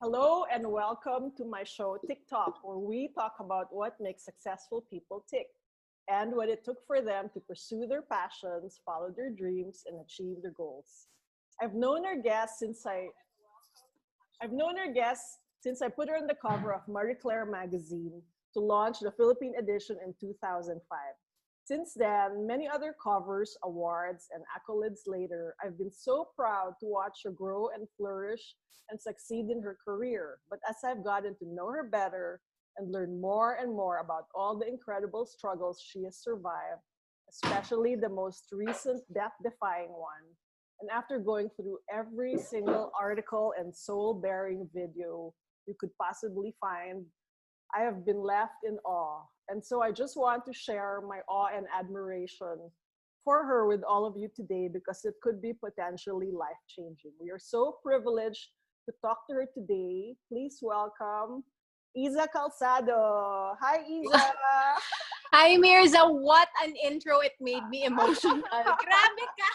Hello and welcome to my show TikTok, where we talk about what makes successful people tick and what it took for them to pursue their passions, follow their dreams, and achieve their goals. I've known our guest since I I've known her guest since I put her on the cover of Marie Claire magazine to launch the Philippine edition in 2005. Since then, many other covers, awards, and accolades later, I've been so proud to watch her grow and flourish and succeed in her career. But as I've gotten to know her better and learn more and more about all the incredible struggles she has survived, especially the most recent death defying one, and after going through every single article and soul bearing video you could possibly find, I have been left in awe. And so I just want to share my awe and admiration for her with all of you today because it could be potentially life changing. We are so privileged to talk to her today. Please welcome Isa Calzado. Hi, Isa. Hi, Myrza. What an intro. It made me emotional. Grabe ka.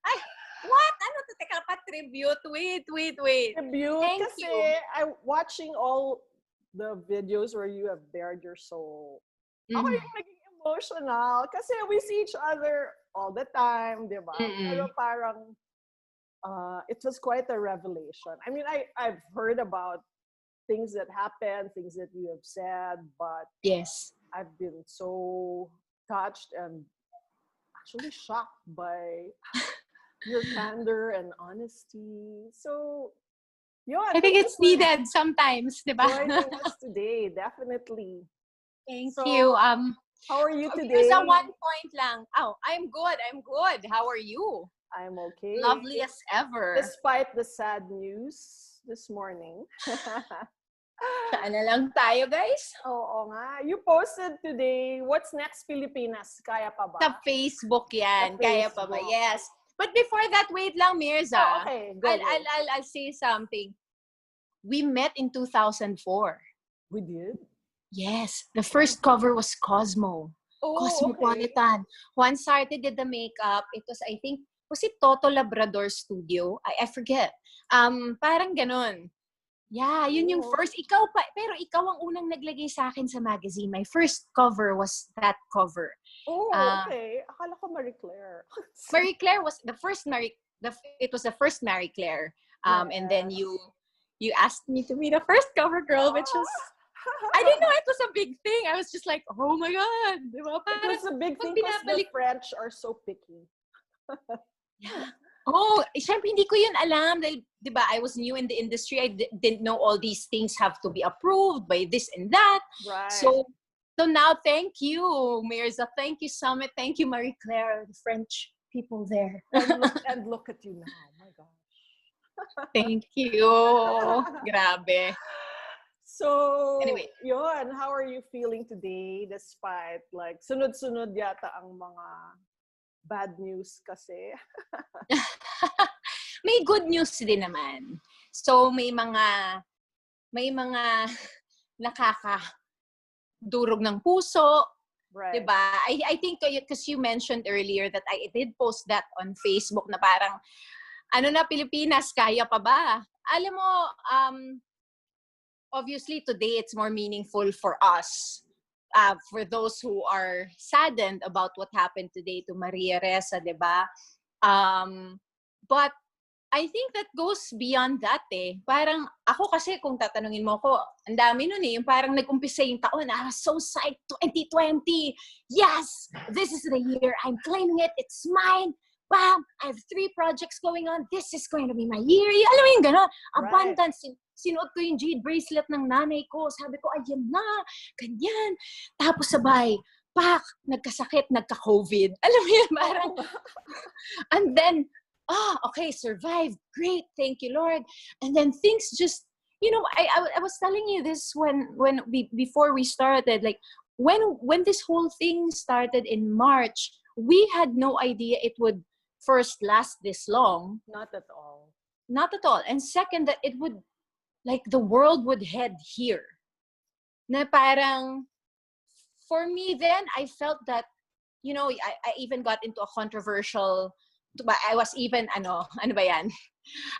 Ay, what? Ano to? Teka pa, tribute. Wait. Tribute Thank kasi you. I'm watching all the videos where you have bared your soul. Ako Mm. yung naging emotional kasi we see each other all the time, di ba? Pero parang it was quite a revelation. I mean, I've heard about things that happened, things that you have said, but Yes. I've been so touched and actually shocked by your candor and honesty. So, yun, I think thank you it's for needed sometimes, di ba? joining us today, definitely. Thank So, you. how are you Myrza, today? 1 point lang. Oh, I'm good. How are you? I'm okay. Lovely as ever. Despite the sad news this morning. Saan na lang tayo, guys? Oo nga. You posted today, what's next Pilipinas? Kaya pa ba? Sa Facebook yan. Sa Kaya pa ba? Facebook. Yes. But before that, wait lang, Myrza. Oh, okay. Go. I'll say something. We met in 2004. We did? Yes. The first cover was Cosmo. Oh, Cosmopolitan. okay. Juan Sarte did the makeup. It was, I think, was it Toto Labrador Studio? I forget. Parang ganon. Yeah, yun yung first. Pero ikaw ang unang naglagay sa akin sa magazine. My first cover was that cover. Oh, okay. Akala ko Marie Claire. Marie Claire was the first it was the first Marie Claire. And then you asked me to be the first cover girl, which was I didn't know it was a big thing. I was just like, oh my God. Diba? It was a big thing because the French are so picky. Yeah. Oh, syempre hindi ko yun alam. Dahil, diba, I was new in the industry. I didn't know all these things have to be approved by this and that. Right. So now, thank you, Myrza. Thank you, Summit. Thank you, Marie Claire, the French people there. And look at you now. Oh my gosh. Thank you. Grabe. So, anyway, yun, how are you feeling today despite like sunod-sunod yata ang mga bad news kasi? May good news din naman. So may mga nakakadurog ng puso, right. Diba? I think because you mentioned earlier that I did post that on Facebook na parang ano na Pilipinas, kaya pa ba? Alam mo, obviously today it's more meaningful for us. For those who are saddened about what happened today to Maria Ressa, diba? But I think that goes beyond that eh. Parang ako kasi kung tatanungin mo ko, ang dami nun eh. Yung parang nag-umpisa yung taon, I was so psyched, 2020. Yes! This is the year. I'm claiming it. It's mine. Bam! I have 3 projects going on. This is going to be my year. Alam mo yung gano'n? Abundance. Right. Sinuot ko yung jade bracelet ng nanay ko. Sabi ko, ayan na. Ganyan. Tapos sabay, pak! Nagkasakit, nagka-COVID. Alam mo yun? Parang, and then, okay, survived. Great, thank you, Lord. And then things just, you know, I was telling you this before we started, like when this whole thing started in March, we had no idea it would first last this long. Not at all. Not at all. And second, that it would, like the world would head here. Na parang, for me then, I felt that, you know, I even got into a controversial, I was even, ano ba yan?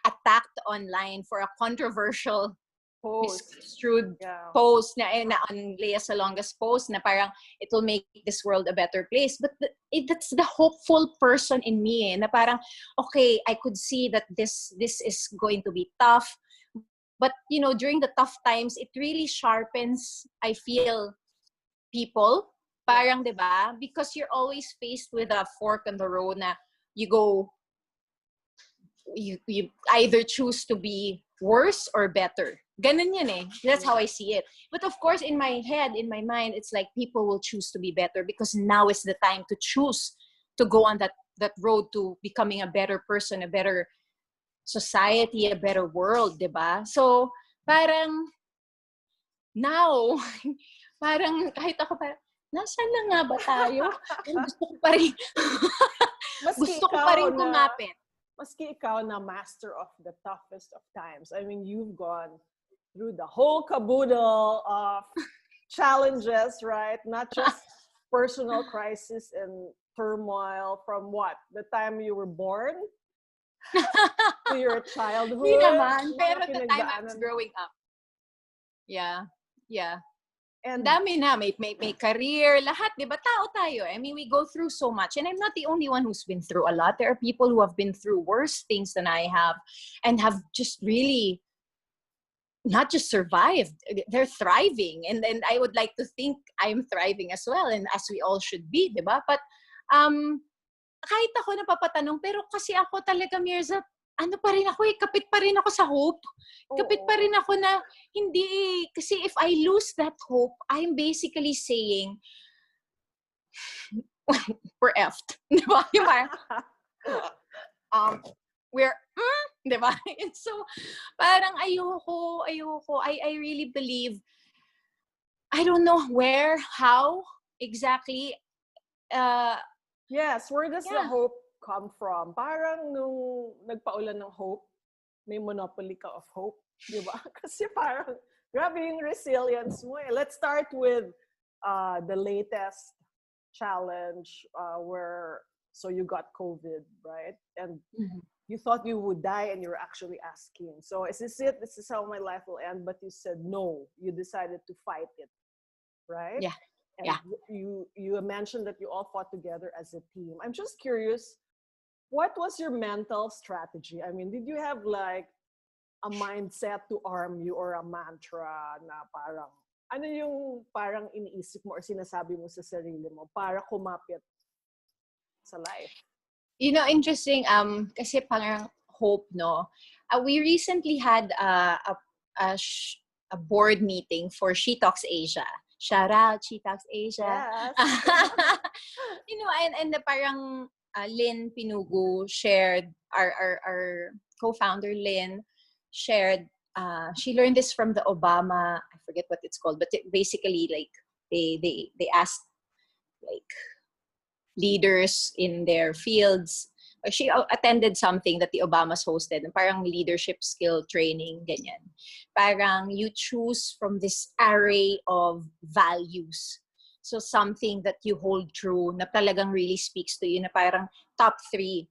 Attacked online for a controversial Post. misconstrued Yeah. post na on Lea Salonga's post na parang it will make this world a better place. But that's the hopeful person in me na parang, okay, I could see that this is going to be tough. But, during the tough times, it really sharpens, I feel, people. Parang, di ba? Because you're always faced with a fork in the road na you go, you either choose to be worse or better. Ganun yun eh. That's how I see it. But of course, in my head, in my mind, it's like people will choose to be better because now is the time to choose to go on that road to becoming a better person, a better society, a better world, diba? So, parang now, parang kahit ako parang, nasaan na nga ba tayo? Gusto ko pa rin, gusto ko pa rin kumapit. Maski ikaw na master of the toughest of times. I mean, you've gone through the whole caboodle of challenges, right? Not just personal crisis and turmoil from what? The time you were born to your childhood. Hindi naman. Pero the time I was growing up. Yeah. And dami na, may career, lahat, di ba? Tao tayo. I mean, we go through so much. And I'm not the only one who's been through a lot. There are people who have been through worse things than I have and have just really not just survived. They're thriving. And I would like to think I'm thriving as well, and as we all should be, di ba? But kahit ako napapatanong, pero kasi ako talaga, Myrza, ano pa rin ako kapit pa rin ako sa hope. Kapit pa rin ako na hindi, kasi if I lose that hope, I'm basically saying, we're effed. Diba? We're, diba? And so, parang ayoko. I really believe, I don't know where, how, exactly. Yes, where does the hope come from? Parang nung nagpaulan ng hope, may monopoly ka of hope, di ba? Kasi parang, grabe yung resilience mo eh. Let's start with the latest challenge so you got COVID, right? And you thought you would die and you were actually asking, so is this it? This is how my life will end? But you said no. You decided to fight it, right? Yeah. And you mentioned that you all fought together as a team. I'm just curious, what was your mental strategy? I mean, did you have like a mindset to arm you or a mantra na parang, ano yung parang iniisip mo or sinasabi mo sa sarili mo para kumapit sa life? Interesting, kasi parang hope, no? We recently had a board meeting for She Talks Asia. Shout out, She Talks Asia. Yes. And parang Lynn Pinugu shared, our co-founder Lynn shared, she learned this from the Obama, I forget what it's called, but basically like they asked like leaders in their fields. She attended something that the Obamas hosted, and parang leadership skill training, ganyan. Parang you choose from this array of values. So something that you hold true, na talagang really speaks to you, na parang top 3.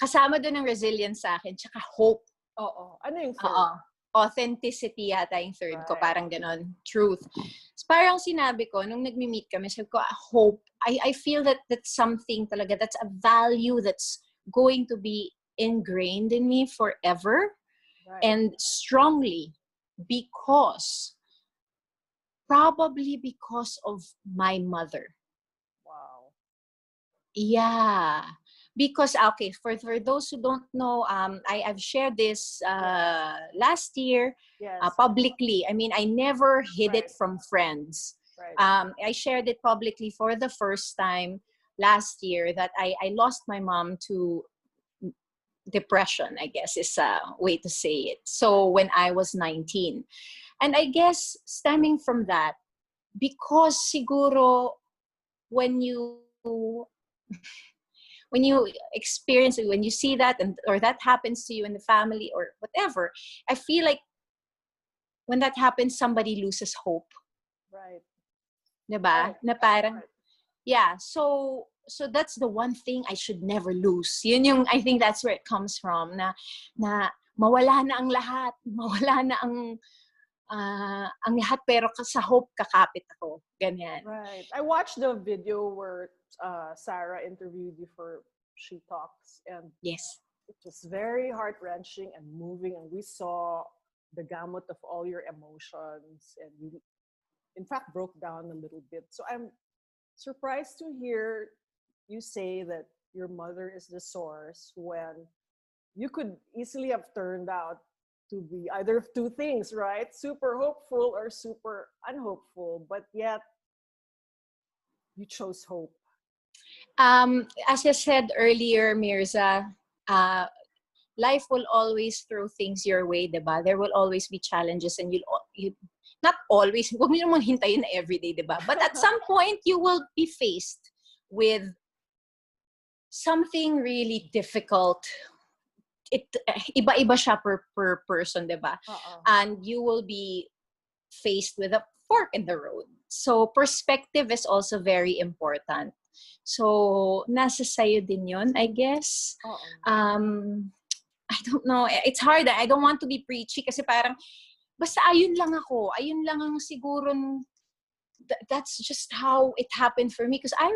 Kasama doon ang resilience sa akin, tsaka hope. Oo. Ano yung third? Authenticity yata yung third ko, parang ganon. Truth. So, parang sinabi ko, nung nagmi-meet kami, sabi ko, hope. I feel that that's something talaga, that's a value that's going to be ingrained in me forever and strongly probably because of my mother. Wow. Yeah. Because, okay, for those who don't know, I've shared this last year publicly. I mean, I never hid it from friends. Right. I shared it publicly for the first time last year that I lost my mom to depression, I guess is a way to say it. So when I was 19. And I guess stemming from that, because siguro when you experience it, when you see that or that happens to you in the family or whatever, I feel like when that happens, somebody loses hope. Right. Diba? Right. Na parang, yeah, so that's the one thing I should never lose. Yun yung, I think that's where it comes from, na mawala na ang lahat, mawala na ang lahat, pero sa hope kakapit ako. Ganyan. Right. I watched the video where Sarah interviewed you for She Talks, and Yes. it was very heart-wrenching and moving, and we saw the gamut of all your emotions, and you, in fact, broke down a little bit. So I'm surprised to hear you say that your mother is the source when you could easily have turned out to be either of two things, right? Super hopeful or super unhopeful, but yet you chose hope. As I said earlier, Myrza, life will always throw things your way, diba? There will always be challenges, and you not always, huwag mo naman hintayin everyday, diba? But at some point, you will be faced with something really difficult. Iba-iba siya per person, diba? And you will be faced with a fork in the road. So perspective is also very important. So nasa sayo din yun, I guess. I don't know. It's hard. I don't want to be preachy kasi parang basta ayun lang ako. Ayun lang ang siguro that's just how it happened for me, because I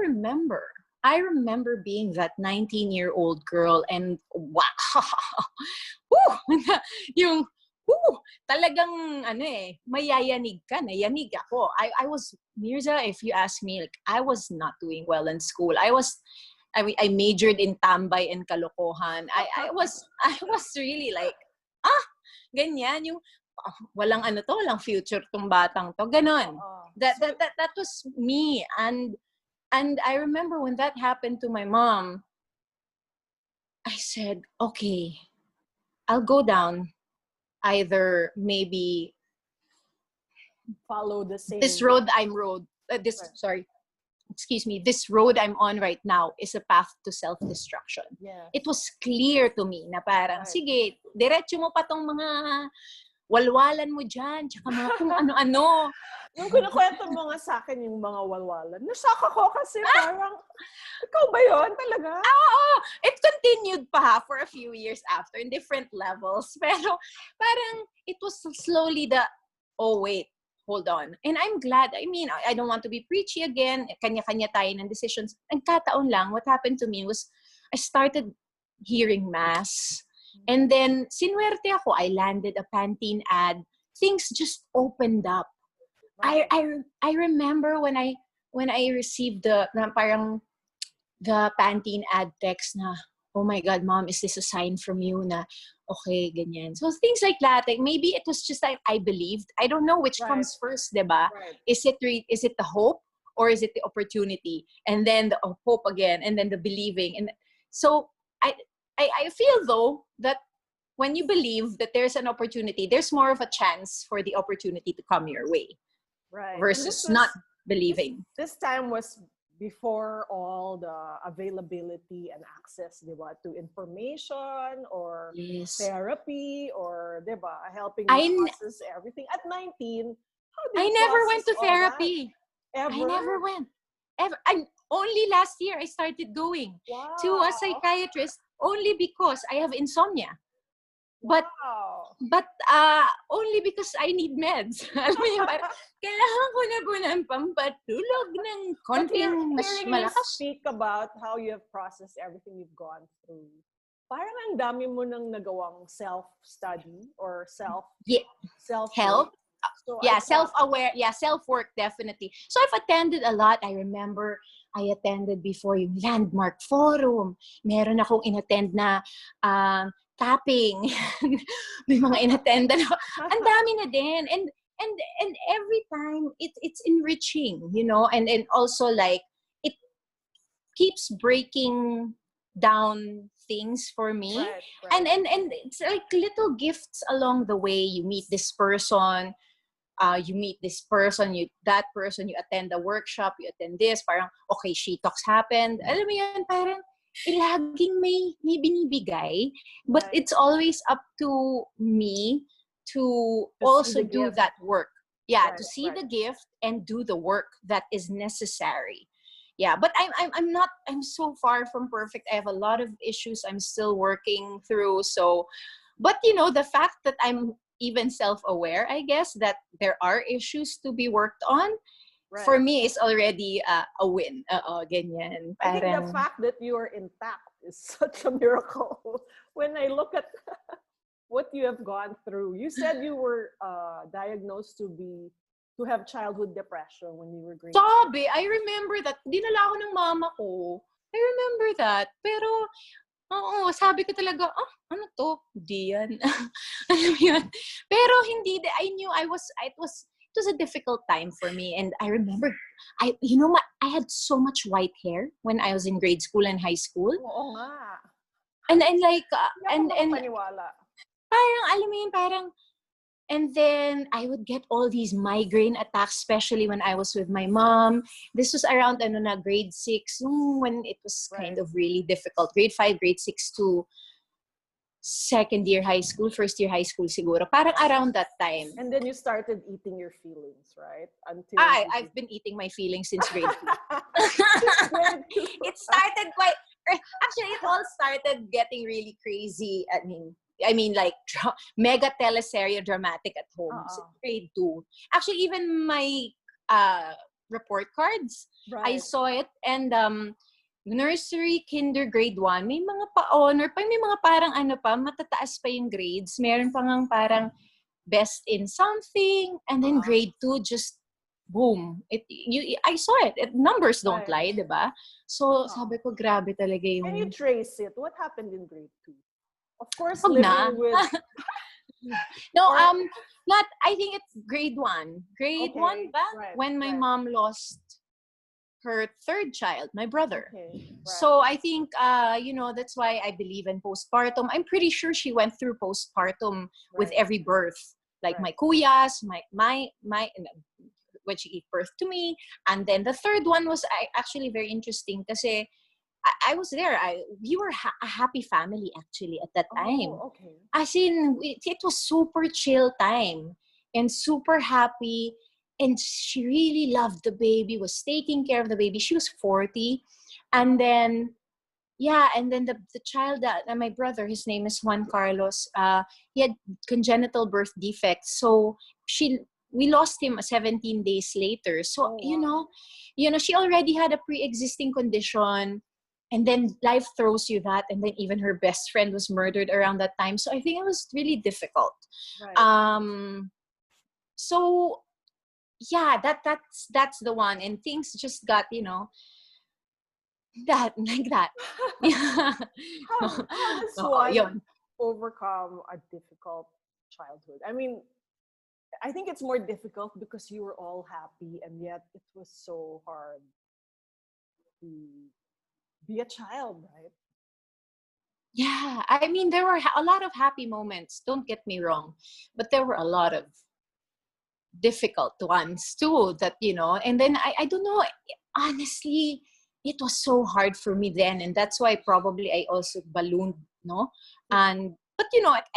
remember being that 19-year-old girl, and wow. Yung talagang mayayanig ka, nayanig ako. I was, Myrza, if you ask me, like, I was not doing well in school. I majored in tambay and kalokohan. I was really like, ganyan, yung walang walang future tong batang to, ganon. That was me, and I remember when that happened to my mom, I said, okay, I'll go down, either maybe follow the same this road this road I'm on right now is a path to self-destruction. Yeah. It was clear to me na parang, sige, diretso mo pa tong mga walwalan mo dyan, tsaka mga kung ano-ano. Nung kinukwento mo nga sa akin yung mga walwalan, nashock ako kasi parang, ikaw ba yun talaga? Oo! It continued pa for a few years after in different levels. Pero parang it was slowly oh wait, hold on. And I'm glad. I mean, I don't want to be preachy again. Kanya-kanya tayo ng decisions. Nagkataon lang, what happened to me was I started hearing mass. And then, sinuwerte ako. I landed a Pantene ad. Things just opened up. Right. I remember when I received the Pantene ad text na, oh my God, Mom, is this a sign from you na, okay, ganyan. So things like that. Like maybe it was just like I believed. I don't know which comes first, diba? Right. Is it the hope or is it the opportunity? And then the hope again, and then the believing. And so I feel though that when you believe that there's an opportunity, there's more of a chance for the opportunity to come your way. Right. Versus not believing. This time was before all the availability and access, diba, to information or therapy or, diba, helping you process everything. At 19, how did you never went to all therapy. Ever? I never went. Ever. Only last year I started going to a psychiatrist only because I have insomnia. But only because I need meds. Alam mo yun, kailangan ko na po ng pampatulog ng konting mas malakas. Speak about how you have processed everything you've gone through. Parang ang dami mo nang nagawang self-study or self-help. So self-aware. Yeah, self-work, definitely. So I've attended a lot. I remember I attended before yung Landmark Forum. Meron akong inattend na tapping. May mga inattend na. Ang dami na din. And every time it's enriching, you know, and also like it keeps breaking down things for me. Right. And it's like little gifts along the way. You meet this person, that person, you attend a workshop, you attend this, parang, okay, She Talks happened. Alam mo yun, parang, laging may binibigay, but it's always up to me to also do that work. Yeah, to see the gift and do the work that is necessary. Yeah, but I'm so far from perfect. I have a lot of issues I'm still working through. So But the fact that I'm even self-aware, I guess, that there are issues to be worked on, for Right. me is already a win. Ganyan. I think the Parang, fact that you are intact is such a miracle. When I look at what you have gone through, you said you were diagnosed to have childhood depression when you were grade 6. sabi, I remember that. Dinala ako ng mama ko. I remember that. Pero, oo, sabi ko talaga, ano to? Di yan. Alam mo yun? Pero hindi, I knew it was a difficult time for me. And I remember, I had so much white hair when I was in grade school and high school. Oo nga. And like, Hindi ako and makapaniwala. parang, alam mo yun, parang, and then I would get all these migraine attacks, especially when I was with my mom. This was around grade 6, when it was kind of really difficult. Grade 5, grade 6 to second year high school, first year high school siguro. Parang around that time. And then you started eating your feelings, right? Until I've been eating my feelings since grade 2. It started actually, it all started getting really crazy. I mean, like mega teleserye dramatic at home. Since grade 2. Actually, even my report cards, I saw it, and nursery, kinder, grade 1, may mga pa-honor pa, may mga parang matataas pa yung grades. Meron pa ngang parang best in something, and then grade 2 just boom. I saw it. Numbers don't lie, diba? So sabi ko, grabe talaga yung... Can you trace it? What happened in grade 2? Of course, Wag na. living with... No, not, I think it's grade 1. Grade 1 ba? When my mom lost her third child, my brother. So I think, that's why I believe in postpartum. I'm pretty sure she went through postpartum with every birth. Like my kuyas, my when she gave birth to me. And then the third one was actually very interesting kasi I was there. We were a happy family actually at that time. As in, it was super chill time and super happy. And she really loved the baby, was taking care of the baby. She was 40. And then, the child that my brother, his name is Juan Carlos, he had congenital birth defects. So we lost him 17 days later. So, she already had a pre-existing condition. And then life throws you that. And then even her best friend was murdered around that time. So I think it was really difficult. So yeah, that's the one. And things just got, that like that. How does one overcome a difficult childhood? I mean, I think it's more difficult because you were all happy, and yet it was so hard to be a child, right? Yeah, I mean, there were a lot of happy moments, don't get me wrong, but there were a lot of difficult ones too that, and then I don't know, honestly, it was so hard for me then, and that's why probably I also ballooned, no? But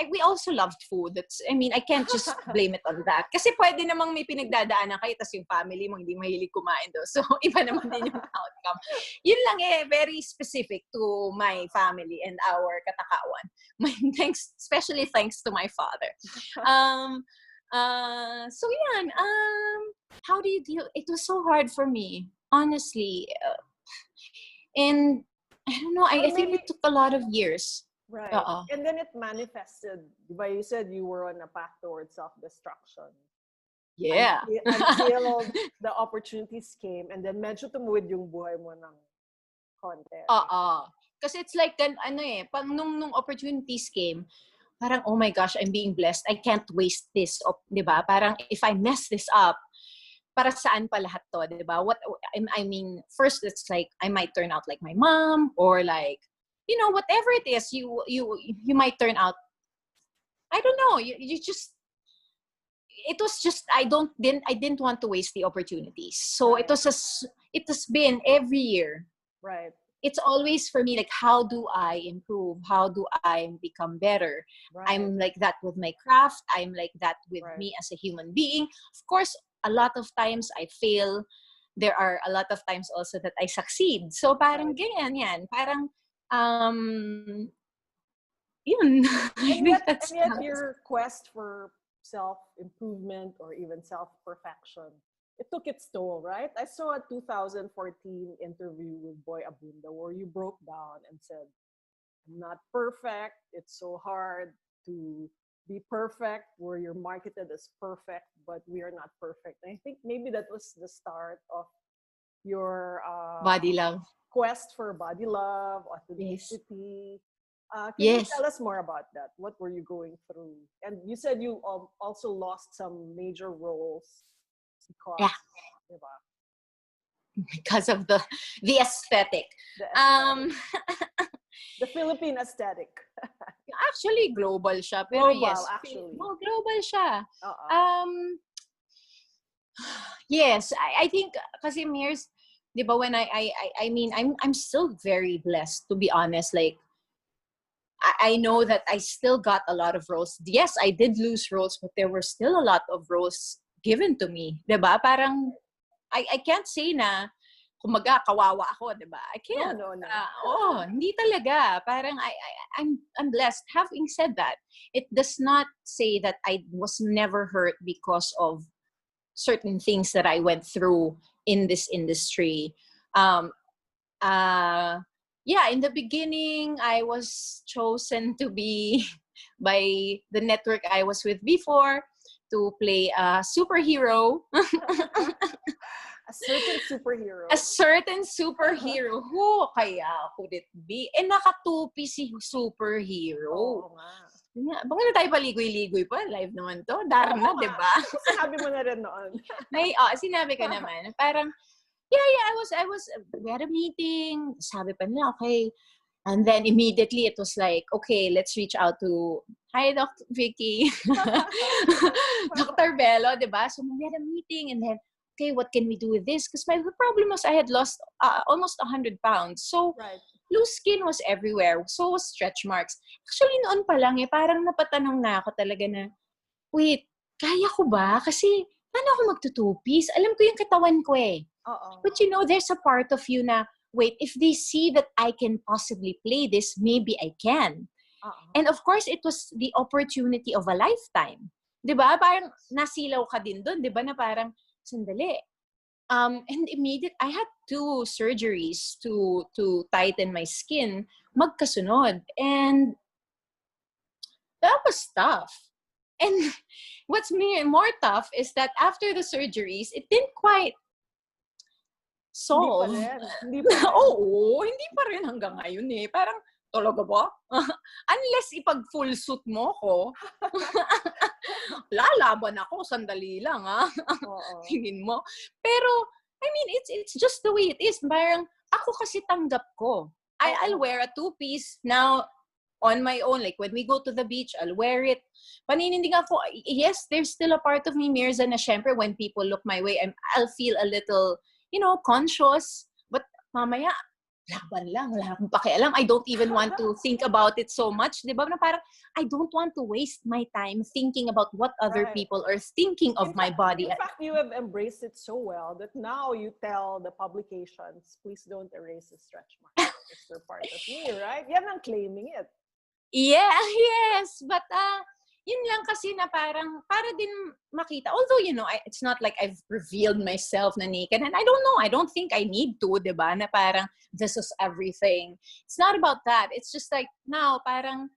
we also loved food. I can't just blame it on that. Kasi pwede namang may pinagdadaanan kayo tas yung family mo hindi mahilig kumain do. So iba naman din yung outcome. Yun lang very specific to my family and our katakawan. Especially thanks to my father. So yan, how do you deal? It was so hard for me, honestly. And I don't know, I think it took a lot of years. Right. And then it manifested. But you said you were on a path towards self-destruction. Yeah. Until the opportunities came, and then medyo tumuwid yung buhay mo ng konti. Kasi it's like, pag nung opportunities came, parang, oh my gosh, I'm being blessed. I can't waste this. Diba? Parang, if I mess this up, para saan pa lahat to, diba? First, it's like, I might turn out like my mom, or like, whatever it is, you might turn out, I don't know, you just, it was just, I didn't want to waste the opportunities. So it has been every year. Right. It's always for me, like, how do I improve? How do I become better? Right. I'm like that with my craft. I'm like that with me as a human being. Of course, a lot of times I fail. There are a lot of times also that I succeed. So parang ganyan yan. Parang, yun. I And think yet, that's and yet your quest for self-improvement or even self-perfection, it took its toll, right? I saw a 2014 interview with Boy Abunda where you broke down and said, I'm not perfect. It's so hard to be perfect where you're marketed as perfect, but we are not perfect. And I think maybe that was the start of your body love. quest for body love, Yes. authenticity. Can you Yes. tell us more about that? What were you going through? And you said you also lost some major roles Yeah. because, diba, Because of the aesthetic. the Um, aesthetic, the Philippine aesthetic. actually, global siya. Pero Global, yes, actually. global siya. Uh-uh. Um, yes, I think kasi Mears, di ba, when I mean, I'm still very blessed, to be honest. Like, I know that I still got a lot of roles. Yes, I did lose roles, but there were still a lot of roles given to me. Diba? Parang, I can't say na, kumaga, kawawa ako, diba? I No, can't. no, no. Hindi talaga. Parang, I'm blessed. Having said that, it does not say that I was never hurt because of certain things that I went through in this industry. Um, uh, yeah, in the beginning, I was chosen to be by the network I was with before to play a superhero. A certain superhero. A certain superhero. Who kaya could it be? Eh, nakatupi si superhero. Oo nga. Baka na tayo paligoy-ligoy pa. Live naman to. Darna, Oo di nga. ba? Sinabi mo na rin noon. Sinabi ko naman. Parang, we had a meeting. Sabi pa nila, okay. And then immediately it was like, okay, let's reach out to, hi, Dr. Vicky. Dr. Bello, diba? So we had a meeting and then, okay, what can we do with this? Because the problem was I had lost almost 100 pounds. So Right. loose skin was everywhere. So was stretch marks. Actually, noon pa lang parang napatanong na ako talaga na, wait, kaya ko ba? Kasi, paano ako magtutupis? Alam ko yung katawan ko eh. Uh-oh. But there's a part of you na, wait, if they see that I can possibly play this, maybe I can. Uh-oh. And of course, it was the opportunity of a lifetime. 'Di ba? Parang nasilaw ka din doon, 'di ba? Na parang, sandali. And I had 2 surgeries to tighten my skin, magkasunod. And that was tough. And what's more tough is that after the surgeries, it didn't quite solve. Hindi pa rin. Oo, hindi pa rin hanggang ngayon eh. Parang, talaga ba? Unless ipag full suit mo ko, lalaban ako, sandali lang Tingin mo. Pero, I mean, it's just the way it is. Parang, ako kasi tanggap ko. I'll wear a 2-piece now on my own. Like, when we go to the beach, I'll wear it. Paninindig ako, yes, there's still a part of me, Myrza, na syempre, when people look my way, I'll feel a little, conscious. But mamaya, laban lang, wala akong pakialam. I don't even want to think about it so much. Diba? Na parang, I don't want to waste my time thinking about what other people are thinking of my body. In fact, you have embraced it so well that now you tell the publications, please don't erase the stretch marks. It's their part of me, right? Yan ang claiming it. Yeah, yes. But, yun lang kasi na parang, para din makita. Although, it's not like I've revealed myself na naked. And I don't know, I don't think I need to, diba? Na parang, this is everything. It's not about that. It's just like, now, parang,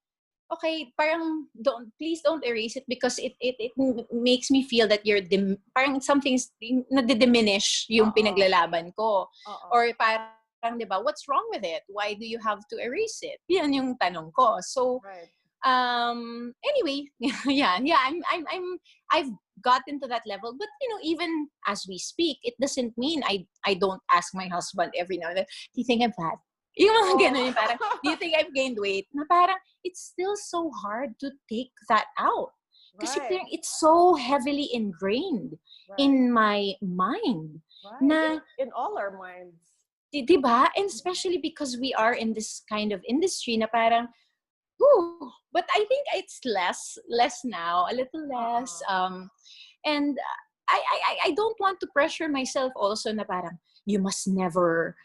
okay, parang, please don't erase it because it makes me feel that parang something's, nade-diminish yung pinaglalaban ko. Or parang, diba, what's wrong with it? Why do you have to erase it? Yan yung tanong ko. So, right. Anyway, I've gotten to that level, but even as we speak, it doesn't mean I don't ask my husband every now and then, do you think I'm fat? Yung mga ganun, yung parang, do you think I've gained weight? Na parang, it's still so hard to take that out. Kasi it's so heavily ingrained in my mind. Right. Na, in all our minds. Diba? And especially because we are in this kind of industry na parang, ooh, but I think it's less now, a little less. And I don't want to pressure myself also na parang, you must never,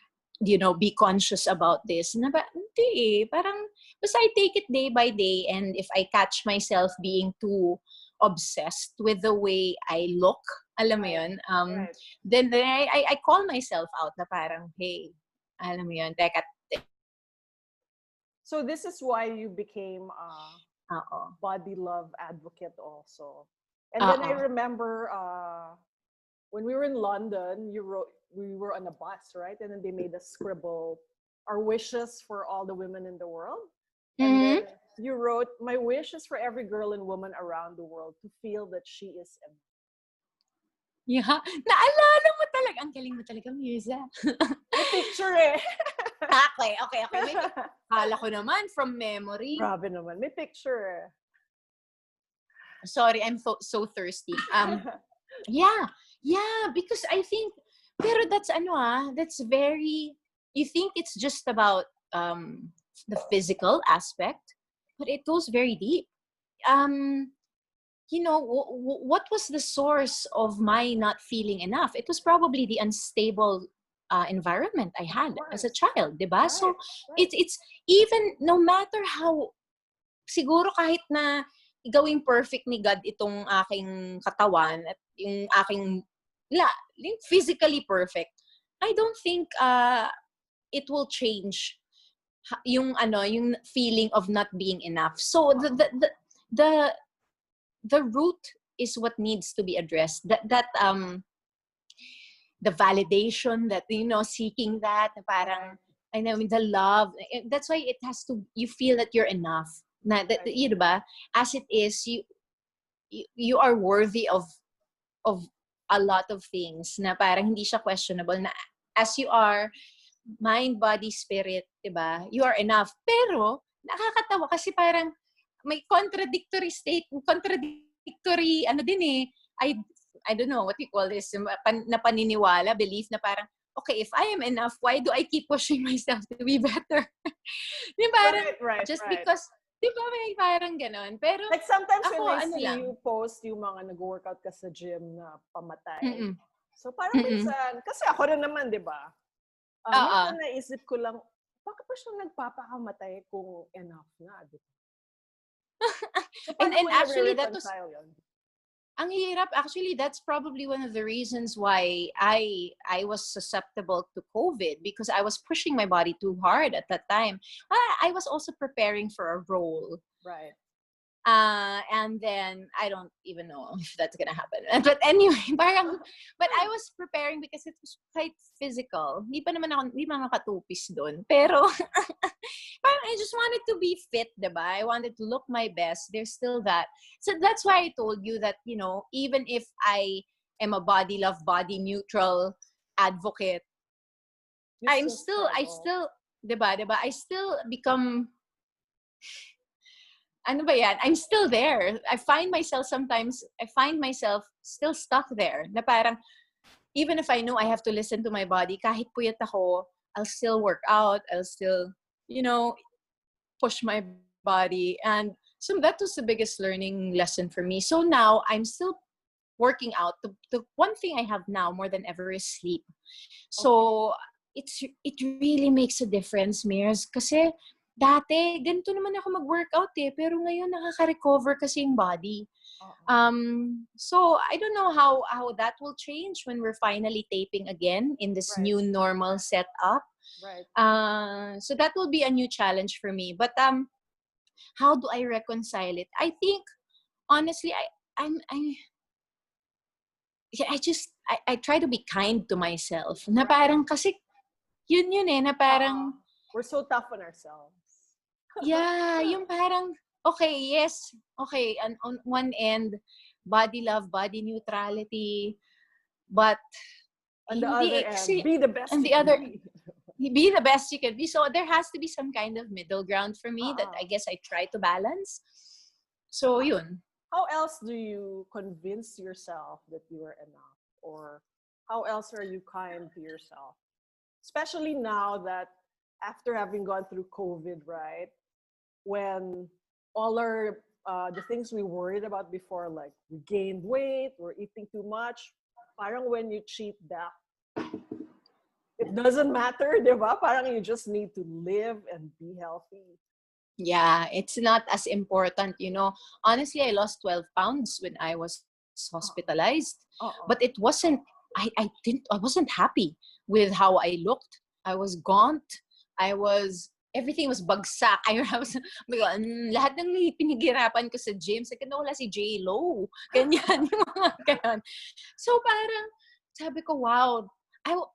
be conscious about this. Na ba, hindi eh. Parang, Basta I take it day by day, and if I catch myself being too obsessed with the way I look, alam mo Right. yun, Right. then I call myself out na parang, hey, alam mo yun, teka, So this is why you became a oo, body love advocate also. And then I oo, remember when we were in London, we were on a bus, right? And then they made us scribble our wishes for all the women in the world. And then mm-hmm. you wrote, my wish is for every girl and woman around the world to feel that she is enough. Yeah. Naalala mo talaga. Ang galing mo talaga, Myrza. May picture eh. Okay. Kala ko naman from memory. Grabe naman. May picture eh. Sorry, I'm so thirsty. Yeah, because I think, pero that's very, you think it's just about the physical aspect, but it goes very deep. Um, what was the source of my not feeling enough? It was probably the unstable environment I Of had as a course. child, diba? Right. So Right. it's even no matter how, siguro kahit na gawing perfect ni God itong aking katawan at yung aking yung physically perfect, I don't think it will change yung feeling of not being enough. So the the root is what needs to be addressed. That the validation, that seeking that na parang, Right. I know, the love. That's why it has to, you feel that you're enough. Na that, Right. diba? As it is, you are worthy of a lot of things na parang hindi siya questionable, na as you are, mind, body, spirit, diba? You are enough. Pero nakakatawa kasi parang may contradictory ano din eh. I don't know what you call this, na paniniwala, belief na parang, okay, if I am enough, why do I keep pushing myself to be better? Di parang, Right. just Right. because, di ba may parang ganon? Pero, Like sometimes when ako, I ano see lang, you post yung mga nag-workout ka sa gym na pamatay. mm-mm, So parang mm-mm, minsan, kasi ako rin naman, di ba? oo. Minsan naisip ko lang, bakit pa siya nagpapakamatay kung enough na, di ba? So paano And mo actually, that was, i-reconcile yun? ang hirap. Actually, that's probably one of the reasons why I was susceptible to COVID, because I was pushing my body too hard at that time. I was also preparing for a role. Right. And then I don't even know if that's gonna happen. But anyway, parang, but I was preparing because it was quite physical. Hindi pa nakatupis doon. Pero parang I just wanted to be fit, diba? I wanted to look my best. There's still that. So that's why I told you that, even if I am a body love, body neutral advocate, You still I struggle. still, diba? I still become, ano ba yan? I'm still there. I find myself still stuck there. Na parang, even if I know I have to listen to my body, kahit puyat ako, I'll still work out. I'll still, push my body. And so that was the biggest learning lesson for me. So now I'm still working out. The one thing I have now more than ever is sleep. Okay. So it really makes a difference, Mirs. Kasi dati, ganito naman ako mag-workout eh. Pero ngayon, nakaka-recover kasi yung body. Uh-oh. So I don't know how that will change when we're finally taping again in this Right. new normal setup. Right. So that will be a new challenge for me. But how do I reconcile it? I think honestly, I try to be kind to myself. Na Right. parang kasi yun eh, na parang We're so tough on ourselves. yeah, yung parang okay, yes, okay, and on one end, body love, body neutrality, but On the other hindi end, kasi be the best on you the can other, be. be the best you can be. So there has to be some kind of middle ground for me that I Uh-uh. guess I try to balance. So yun. How else do you convince yourself that you are enough? Or how else are you kind to yourself? Especially now that after having gone through COVID, right? When all our the things we worried about before, like we gained weight, we're eating too much. Parang when you cheat that, it doesn't matter, di ba? Parang you just need to live and be healthy. Yeah, it's not as important, you know. Honestly, I lost 12 pounds when I was hospitalized, but Uh-uh. it wasn't, I wasn't happy with how I looked. I was gaunt. Everything was bagsak. I was, lahat ng pinaghirapan ko sa gym, sa wala si J-Lo. Ganyan, yung mga ganyan. So parang, sabi ko, wow.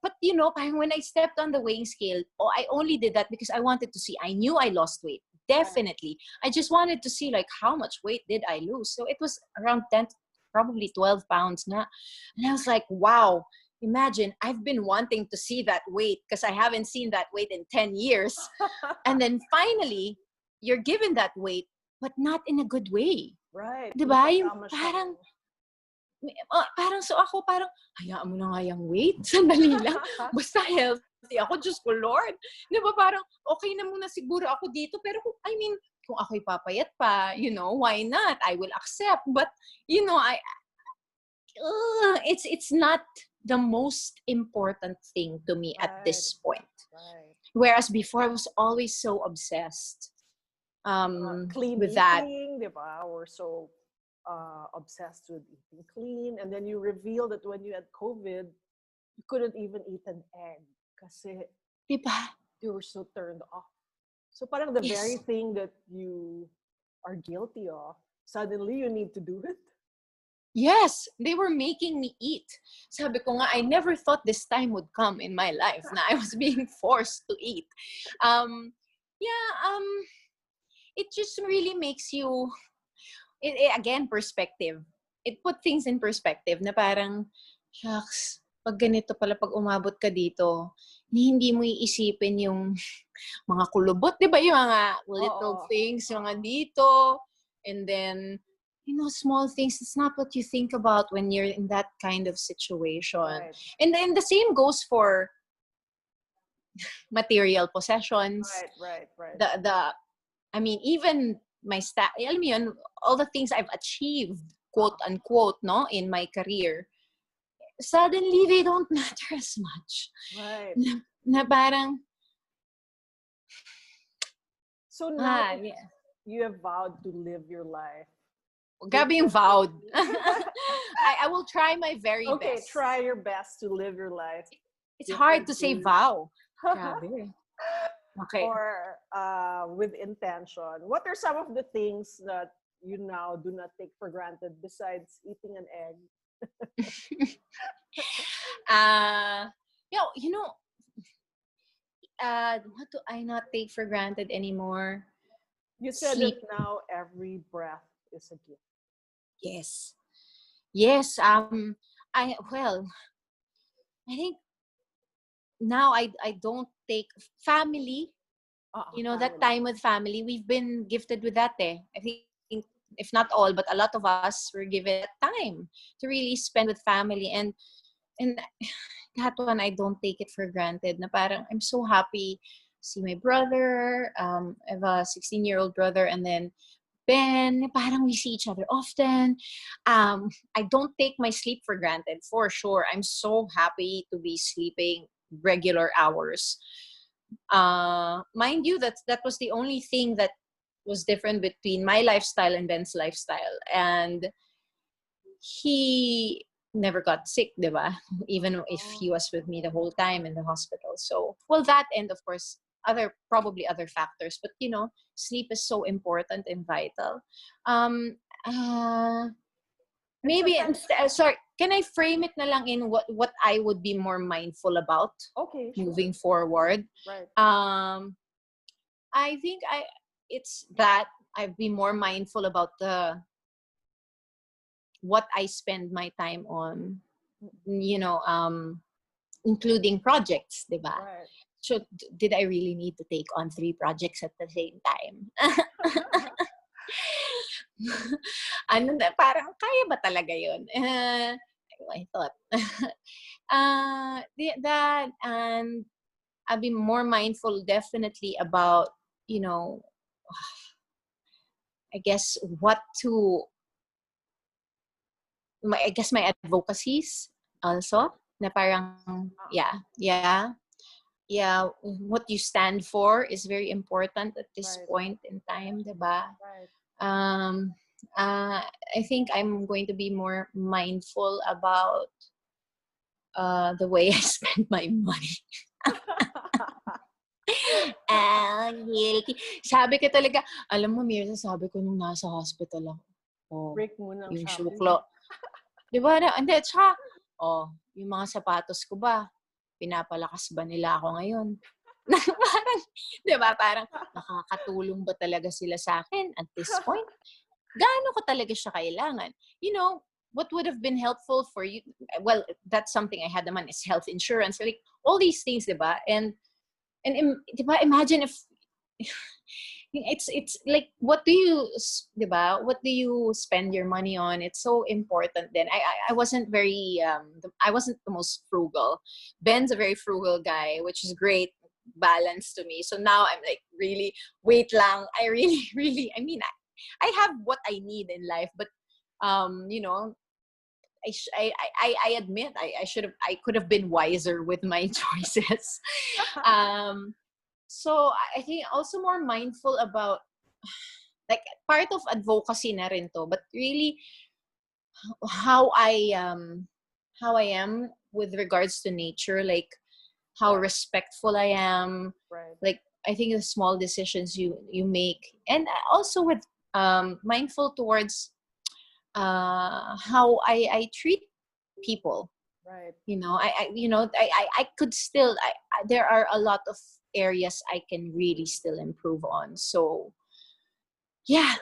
But you know, parang when I stepped on the weighing scale, I only did that because I wanted to see. I knew I lost weight. Right. Definitely. I just wanted to see like how much weight did I lose. So it was around 10, probably 12 pounds na. And I was like, wow, imagine I've been wanting to see that weight because I haven't seen that weight in 10 years. And then finally, you're given that weight, but not in a good way. Right. Diba? Yung Napasama siya. parang so ako parang, hayaan mo na nga yung weight. Sandali lang. Basta healthy ako. Diyos ko, Lord. Di ba parang, okay na muna siguro ako dito. Pero I mean, kung ako'y papayat pa, you know, why not? I will accept. But, you know, it's not the most important thing to me at this point. Right. Whereas before, I was always so obsessed Clean with eating, that. diba? We're so obsessed with eating clean. And then you reveal that when you had COVID, you couldn't even eat an egg kasi Diba? you were so turned off. So parang the very Yes. thing that you are guilty of, suddenly you need to do it. Yes, they were making me eat. Sabi ko nga, I never thought this time would come in my life na I was being forced to eat. Yeah, it just really makes you, again, perspective. It put things in perspective na parang, shucks, pag ganito pala, pag umabot ka dito, hindi mo iisipin yung mga kulubot, di ba? Yung mga little things, yung mga dito, and then, you know, small things. It's not what you think about when you're in that kind of situation. Right. And then the same goes for material possessions. Right. I mean, even my alam mo yun, all the things I've achieved, quote unquote, no, in my career, suddenly they don't matter as much. Right. Na parang, so now yeah. you have vowed to live your life. Grabe yung vowed. I will try my very best. Okay, try your best to live your life. It's hard to say vow. Grabe. Okay. Or with intention. What are some of the things that you now do not take for granted besides eating an egg? You know, what do I not take for granted anymore? You said Sleep. that now every breath is a gift. Yes. I think now I don't take family. You know, that time with family, we've been gifted with that. I think if not all, but a lot of us were given that time to really spend with family, and that one I don't take it for granted. Na parang I'm so happy to see my brother. I have a 16-year-old brother, and then Ben, parang we see each other often. I don't take my sleep for granted, for sure. I'm so happy to be sleeping regular hours. Mind you, that was the only thing that was different between my lifestyle and Ben's lifestyle. And he never got sick, diba? Even if he was with me the whole time in the hospital. So, well, that and of course, probably other factors. But, you know, sleep is so important and vital. Maybe, sorry, can I frame it na lang in what I would be more mindful about? Okay, sure. Moving forward. Right. I think it's that I'd be more mindful about what I spend my time on, you know, including projects, diba? Right. So did I really need to take on 3 projects at the same time? Parang kaya ba talaga yun? I thought. That, and I'll be more mindful definitely about, you know, I guess my advocacies also, na parang, yeah. yeah, what you stand for is very important at this Right. point in time, diba? Right. Um, I think I'm going to be more mindful about the way I spend my money. Guilty. Sabi ko talaga, alam mo, Mirza, sabi ko nung nasa hospital ako, Break muna ang yung shopping. suklo. Di ba? Hindi, tsaka, yung mga sapatos ko ba, pinapalakas ba nila ako ngayon? Parang, di ba? Parang, nakakatulong ba talaga sila sa akin at this point? Gaano ko talaga siya kailangan? You know, what would have been helpful for you? Well, that's something I had naman is health insurance. Like, all these things, di ba? And di ba, imagine if it's like what do you diba, what do you spend your money on? It's so important. Then I wasn't very I wasn't the most frugal. Ben's a very frugal guy, which is great balance to me. So now I'm like, really, wait lang, I really really, I mean, I have what I need in life, but you know, I admit I could have been wiser with my choices. So I think also more mindful about, like, part of advocacy na rin to, but really how I am with regards to nature, like how Right. respectful I am, Right. like I think the small decisions you make, and also with mindful towards how I treat people. Right. You know, I could still, there are a lot of areas I can really still improve on. So yeah.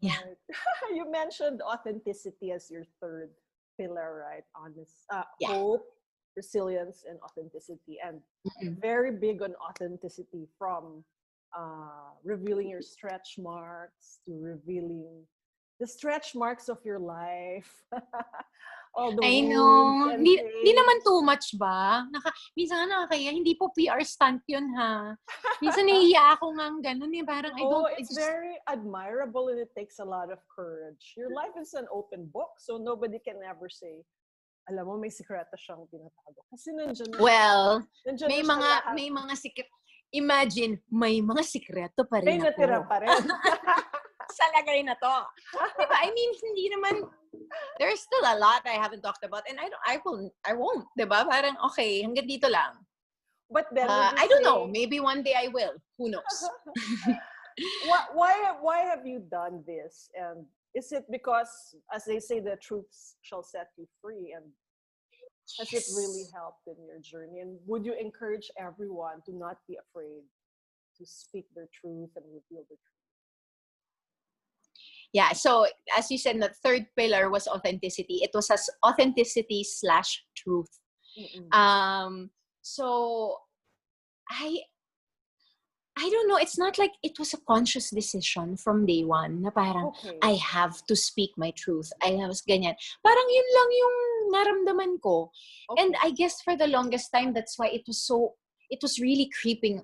Right. You mentioned authenticity as your third pillar, right? Yeah. Hope, resilience, and authenticity. And Mm-mm. very big on authenticity, from revealing your stretch marks to revealing the stretch marks of your life, all the I wounds know. and Hindi naman pains. too much ba? Minsan nga nakakaya, hindi po PR stunt yun, ha? Minsan nahihiya ako nga ganun eh. Parang Oh, I it's just, very admirable, and it takes a lot of courage. Your life is an open book, so nobody can ever say, alam mo, may sikreto siyang tinatago. Kasi nandiyan na siya. well, Nandiyan na siya lahat. may mga secret. Imagine, may mga sikreto pa May rin natira ako. pa rin. Sa lagay na to. Diba? I mean, hindi naman, there's still a lot I haven't talked about, and I won't, diba? Parang, okay, hanggang dito lang. But then, would you I don't say, know. Maybe one day I will. Who knows? why have you done this? And is it because, as they say, the truth shall set you free? And has it really Yes. helped in your journey? And would you encourage everyone to not be afraid to speak their truth and reveal the truth? Yeah. So as you said, the third pillar was authenticity. It was as authenticity / truth. Mm-mm. So I don't know. It's not like it was a conscious decision from day one na parang Okay. I have to speak my truth. I have ganyan. Parang yun lang yung naramdaman ko. Okay. And I guess for the longest time, that's why it was really creeping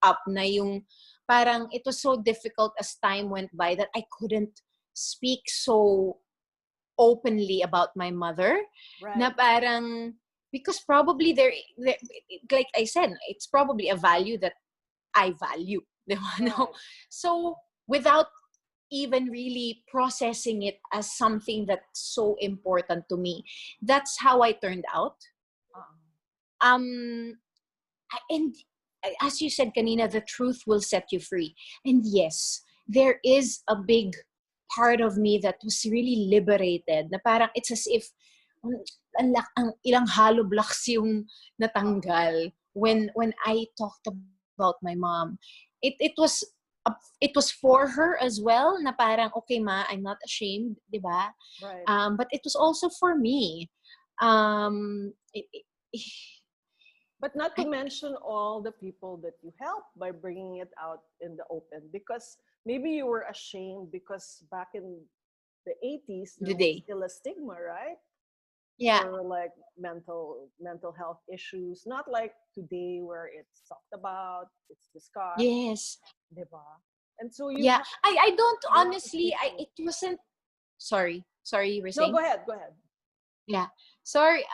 up na yung parang it was so difficult as time went by that I couldn't speak so openly about my mother. Right. Na parang, because probably like I said, it's probably a value that I value. Right. So without even really processing it as something that's so important to me, that's how I turned out. And as you said kanina, the truth will set you free. And yes, there is a big part of me that was really liberated. Na parang it's as if ang ilang hollow blocks yung natanggal when I talked about my mom. It was for her as well, na parang, okay ma, I'm not ashamed, di ba? Right. But it was also for me. But not to mention all the people that you helped by bringing it out in the open, because maybe you were ashamed because back in the 80s there was still a stigma, right? Yeah. For like mental health issues, not like today where it's talked about, it's discussed. Yes. Diba? And so you yeah, I don't a lot of honestly, people. it wasn't, sorry, you were No, saying? go ahead. Yeah. Sorry,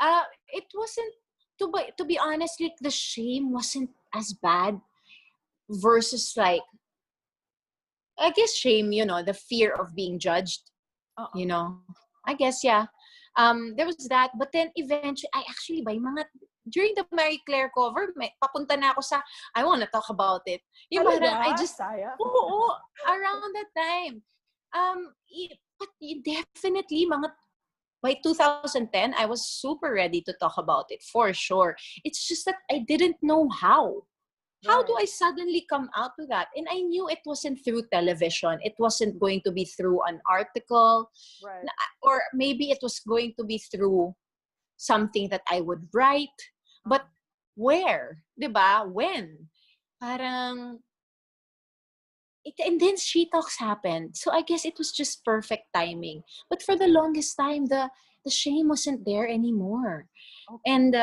it wasn't, to be honest, like the shame wasn't as bad versus like, I guess shame, the fear of being judged, Uh-uh. I guess, yeah. There was that. But then eventually, I actually, during the Mary Claire cover, papunta na ako sa, I wanna talk about it. Yung parang, I Talaga? just, Saya? oo, around that time. But definitely, by 2010, I was super ready to talk about it, for sure. It's just that I didn't know how. How do Right. I suddenly come out with that? And I knew it wasn't through television. It wasn't going to be through an article, Right. or maybe it was going to be through something that I would write. But where? 'Di ba? When? Parang, and then She Talks happened. So I guess it was just perfect timing. But for the longest time, the shame wasn't there anymore. Okay. And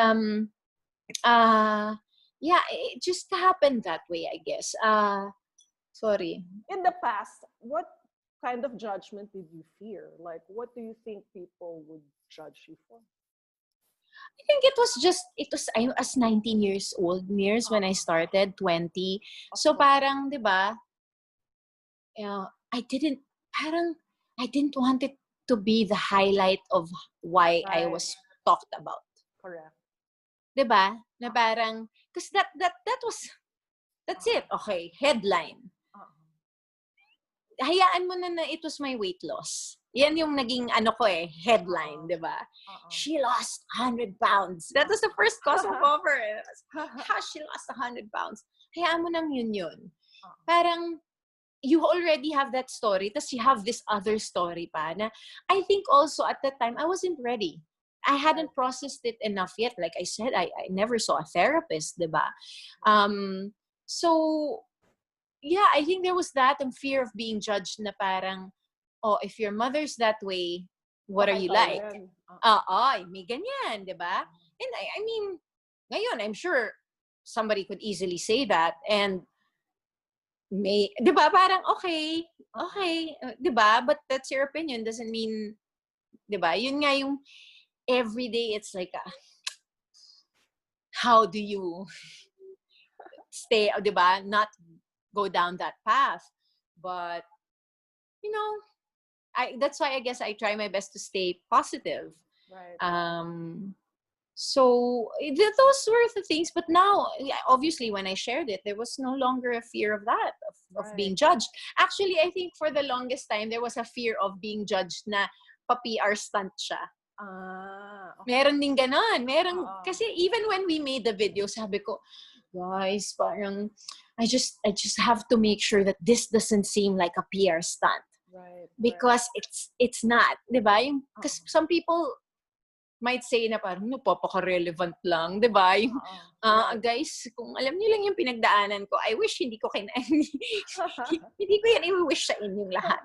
yeah, it just happened that way, I guess. Sorry. In the past, what kind of judgment did you fear? Like, what do you think people would judge you for? I think I was 19 years old, years when I started, 20. Of So course. parang, 'di ba, I didn't, parang, I didn't want it to be the highlight of why I Right. was talked about. Correct. 'Di ba? Na parang, because that's it. Okay, headline. Uh-uh. Hayaan mo na it was my weight loss. Yan yung naging headline, di ba? Uh-uh. She lost 100 pounds. That was the first cause of cover. How she lost 100 pounds. Hayaan mo nang yun. Parang, you already have that story, tas you have this other story pa na I think also at that time, I wasn't ready. I hadn't processed it enough yet. Like I said, I never saw a therapist, di ba? So, yeah, I think there was that and fear of being judged na parang, oh, if your mother's that way, what are Baka you ikaw like? din. May ganyan, di ba? And I mean, ngayon, I'm sure somebody could easily say that and di ba, parang okay, di ba? But that's your opinion, doesn't mean, di ba? Yun nga yung everyday, it's like, how do you stay, di ba? Not go down that path. But, that's why I guess I try my best to stay positive. Right. So those were the things. But now, obviously, when I shared it, there was no longer a fear of that, of being judged. Actually, I think for the longest time, there was a fear of being judged na pa-PR stunt siya. Okay. Meron din ganon. Kasi even when we made the video, sabi ko, guys, parang, I just have to make sure that this doesn't seem like a PR stunt. Right. Because it's not, di ba? Because some people might say na parang, papaka-relevant lang, di ba? Guys, kung alam niyo lang yung pinagdaanan ko, I wish hindi ko hindi ko yan i-wish sa inyong lahat.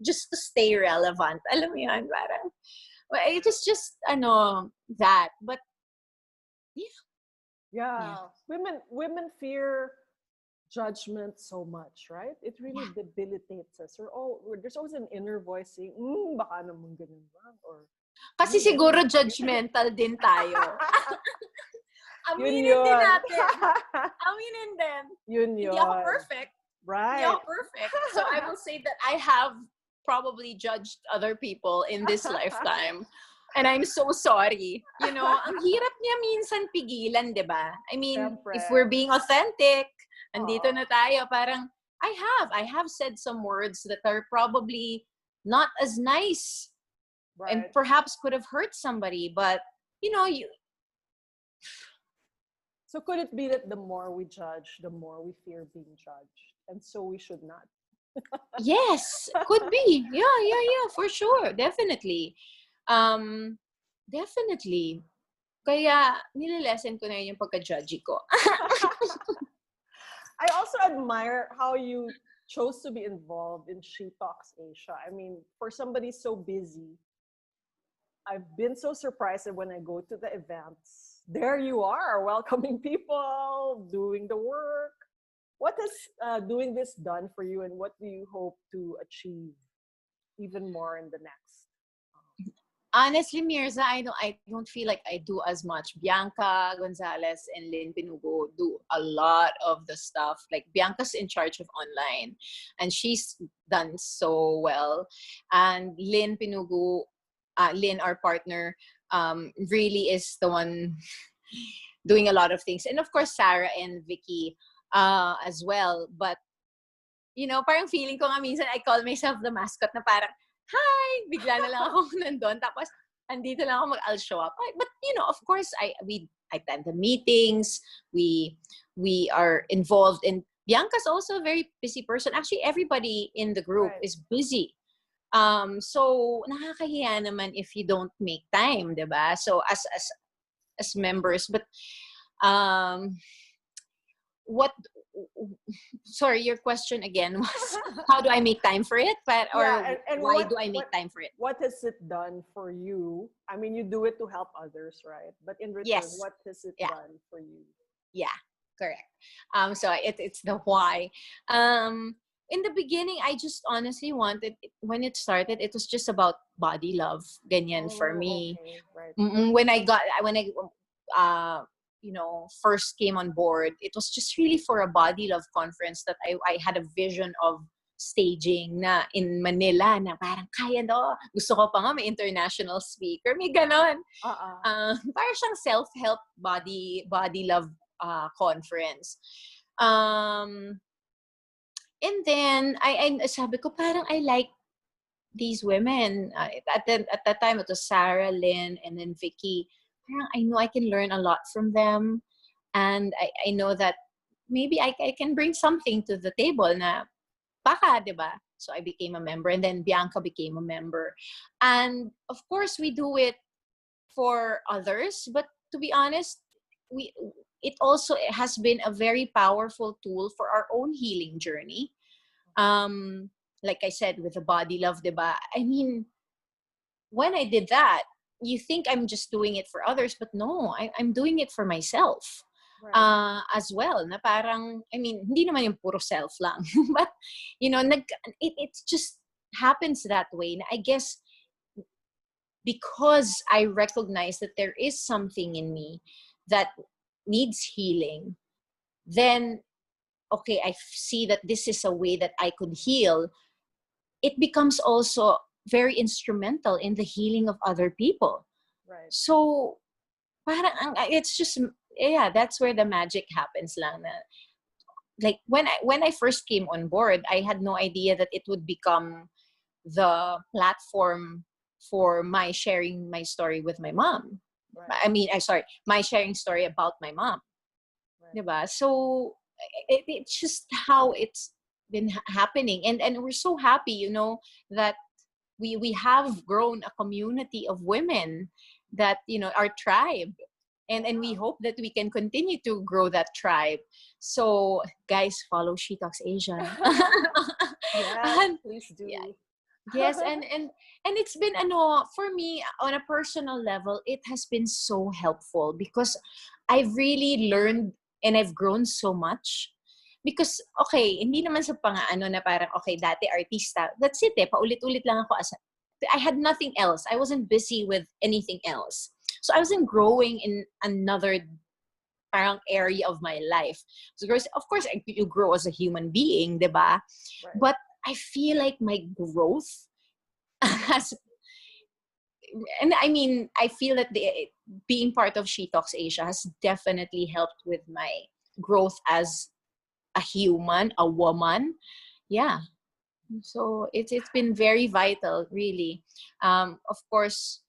Just to stay relevant. Alam mo yun, parang, well, it is just, that. But, yeah. Women fear judgment so much, right? It really debilitates us. There's always an inner voice saying, baka naman ganun lang, or kasi siguro judgmental din tayo. Aminin din natin. Aminin din. Hindi ako perfect. Right. Hindi ako perfect. So I will say that I have probably judged other people in this lifetime. And I'm so sorry. Ang hirap niya minsan pigilan, di ba? I mean, Siyempre. if we're being authentic, andito na tayo, parang, I have said some words that are probably not as nice. Right. And perhaps could have hurt somebody, but, So could it be that the more we judge, the more we fear being judged? And so we should not. Yes, could be. Yeah, for sure. Definitely. Definitely. Kaya, nililesen ko na yun yung pagka-judgy ko. I also admire how you chose to be involved in She Talks Asia. I mean, for somebody so busy, I've been so surprised that when I go to the events, there you are, welcoming people, doing the work. What has doing this done for you, and what do you hope to achieve even more in the next? Honestly, Mirza, I don't feel like I do as much. Bianca Gonzalez and Lynn Pinugo do a lot of the stuff. Like Bianca's in charge of online, and she's done so well. And Lynn Pinugo, Lynn, our partner, really is the one doing a lot of things. And of course, Sarah and Vicky as well. But parang feeling ko nga minsan I call myself the mascot na parang, hi! Bigla na lang ako nandun. Tapos, andito lang ako I'll show up. But, of course, I attend the meetings. We are involved in, Bianca's also a very busy person. Actually, everybody in the group is busy. So, nakakahiya naman if you don't make time, diba? So, as members. But, what sorry, your question again was how do I make time for it, and why do I make time for it? What has it done for you? I mean, you do it to help others, right? But in return, Yes. what has it done for you? Yeah, correct. So it's the why. In the beginning, I just honestly wanted, when it started, it was just about body love, ganyan for me. Okay, right. When I first came on board, it was just really for a body love conference that I had a vision of staging na in Manila na parang kaya do. Gusto ko pa nga may international speaker, may ganon. Parang siyang self-help body love conference. And then I sabi ko parang I like these women. At that time it was Sarah, Lynn, and then Vicky. Parang I know I can learn a lot from them, and I know that maybe I can bring something to the table na baka, diba? So I became a member, and then Bianca became a member. And of course we do it for others, but to be honest, it also has been a very powerful tool for our own healing journey. Like I said, with the body love, diba? I mean, when I did that, you think I'm just doing it for others, but no, I'm doing it for myself. Right. As well, na parang, I mean, hindi naman yung puro self lang. But, it just happens that way. I guess because I recognize that there is something in me that needs healing, then, okay, I see that this is a way that I could heal. It becomes also very instrumental in the healing of other people. Right. So, parang it's just, that's where the magic happens lang. Like when I first came on board, I had no idea that it would become the platform for my sharing my story with my mom. Right. I mean, my sharing story about my mom. Right. Diba? So it's just how it's been happening, and we're so happy, that we have grown a community of women that, our tribe, and we hope that we can continue to grow that tribe. So guys, follow She Talks Asia. Yes, please do. Yes, and it's been for me on a personal level, it has been so helpful because I've really learned and I've grown so much. Because, okay, hindi naman sa na parang, okay, dati artista, that's it paulit-ulit lang ako I had nothing else. I wasn't busy with anything else. So I wasn't growing in another parang area of my life. So of course, you grow as a human being, diba? Right. But I feel like my growth has, and I mean, I feel that being part of She Talks Asia has definitely helped with my growth as a human, a woman. Yeah. So it's been very vital, really. Of course,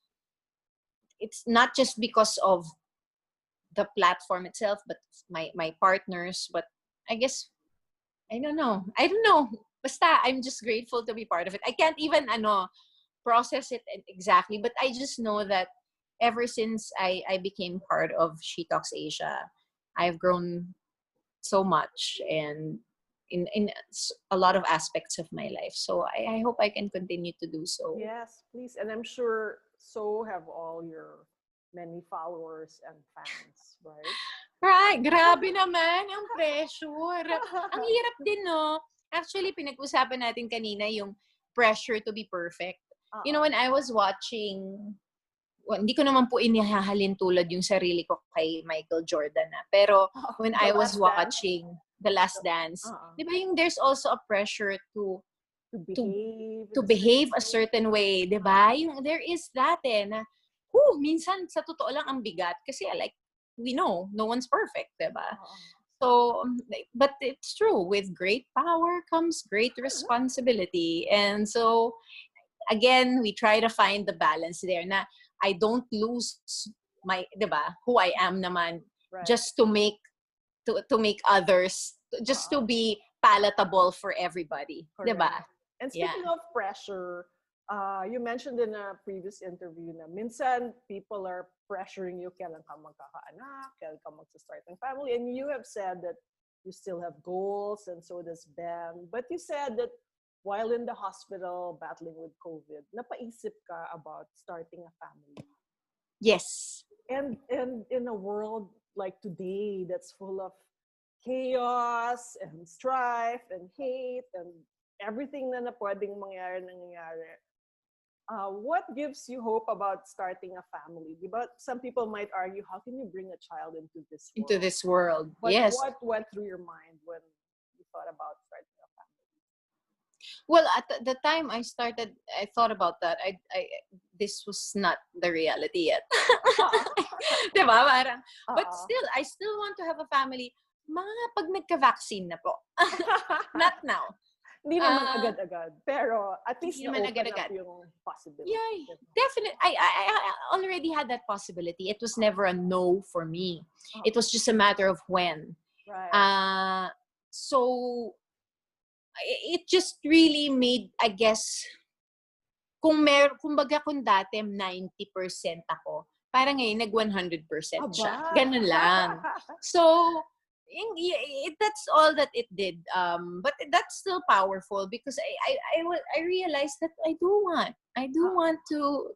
it's not just because of the platform itself, but my partners. But I guess I don't know. Basta I'm just grateful to be part of it. I can't even process it exactly, but I just know that ever since I became part of She Talks Asia, I've grown so much, and in a lot of aspects of my life. So I hope I can continue to do so. Yes, please. And I'm sure so have all your many followers and fans, right? Right, grabe naman ang pressure. Ang hirap din, no? Actually, pinag-usapan natin kanina yung pressure to be perfect. When I was watching hindi ko naman po inihahalin tulad yung sarili ko kay Michael Jordan na. Pero when The I was Last Dance? watching The Last Dance, di ba yung there's also a pressure to behave a certain way, di ba? Yung there is that na minsan sa totoo lang ang bigat kasi like we know no one's perfect, di ba? So, but it's true, with great power comes great responsibility. And so again, we try to find the balance there na I don't lose my, 'di ba, who I am naman, just to make others, just to be palatable for everybody, 'di ba? And speaking of pressure, you mentioned in a previous interview na minsan people are pressuring you kailan ka magkakaanak, kailan ka mag-start ng family, and you have said that you still have goals, and so does Ben. But you said that while in the hospital battling with COVID, napaisip ka about starting a family. Yes. And in a world like today that's full of chaos and strife and hate and everything na pwedeng nangyayari. What gives you hope about starting a family? Diba? Some people might argue, how can you bring a child into this world? Into this world, but yes. What went through your mind when you thought about starting a family? Well, at the time I started, I thought about that. This was not the reality yet. Diba? Parang, but still, I still want to have a family. Mga pag nagka-vaccine na po. Not now. Hindi naman agad-agad. Pero at least naman na-open up yung possibility. Yeah, definitely. I already had that possibility. It was never a no for me. It was just a matter of when. Right. So, it just really made, I guess, kumbaga kung dati 90% ako, parang ngayon nag 100% siya. Ganun lang. So, that's all that it did. But that's still powerful because I realized that I do want to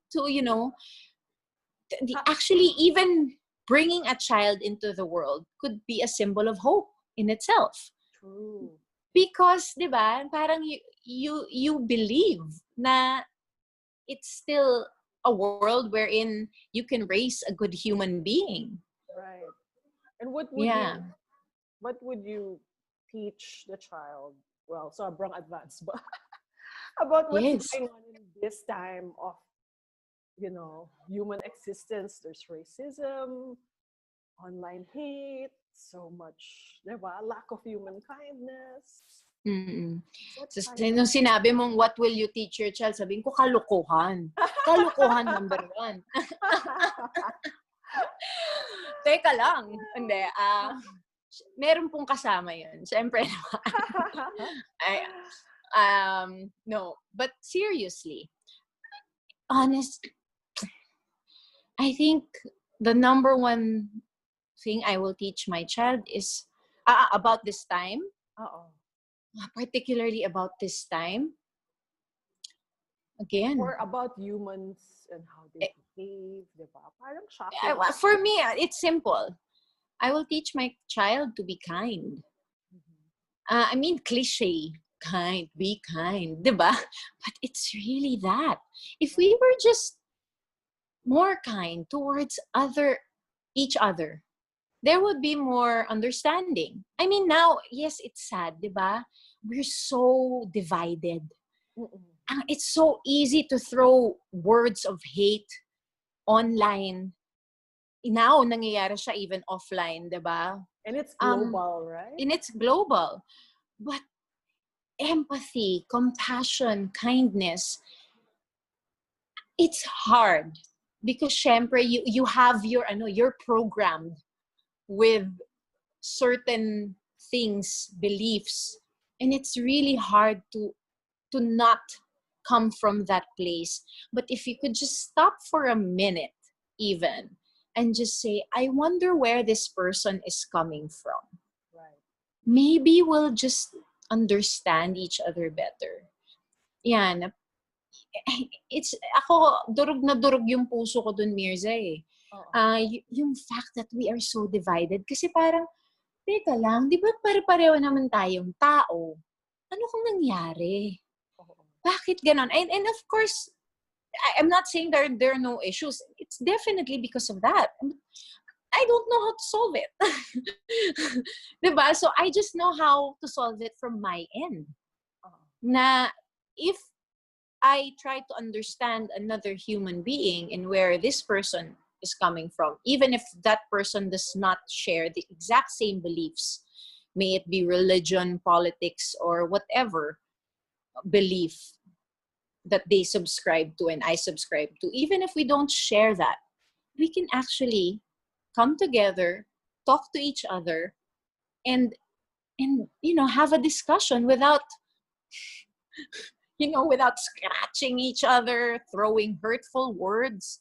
actually even bringing a child into the world could be a symbol of hope in itself. True. Because, di ba, parang you believe na it's still a world wherein you can raise a good human being. Right. And what would you teach the child? Well, sobrang advanced ba? About what's going on in this time of, human existence. There's racism, online hate, so much, diba? Lack of human kindness. So, nung sinabi mong, what will you teach your child? Sabihin ko, kalukuhan. Kalukuhan number 1. Teka lang. Hindi. Meron pong kasama yun. Siyempre naman. No. But seriously, I think the number one thing I will teach my child is about this time. Particularly about this time. Again. Or about humans and how they behave, diba? Parang shocking. For me, it's simple. I will teach my child to be kind. I mean, cliche. Kind, be kind, diba? But it's really that. If we were just more kind towards each other, there would be more understanding. I mean, now, yes, it's sad, diba? We're so divided. It's so easy to throw words of hate online. Now, nangyayari siya even offline, diba? And it's global, right? And it's global. But empathy, compassion, kindness, it's hard. Because, syempre, you have you're programmed with certain things, beliefs, and it's really hard to not come from that place. But if you could just stop for a minute even and just say, I wonder where this person is coming from. Right. Maybe we'll just understand each other better. Yan. Durog na durog yung puso ko dun, Myrza eh. Yung fact that we are so divided. Kasi parang, teka lang, di ba pare-pareho naman tayong tao? Ano kung nangyari? Bakit ganon? And of course, I'm not saying there are no issues. it's definitely because of that. I don't know how to solve it. Diba? So I just know how to solve it from my end. Na if I try to understand another human being and where this person is coming from, even if that person does not share the exact same beliefs, may it be religion, politics, or whatever belief that they subscribe to and I subscribe to, even if we don't share that, we can actually come together, talk to each other, and have a discussion without without scratching each other, throwing hurtful words.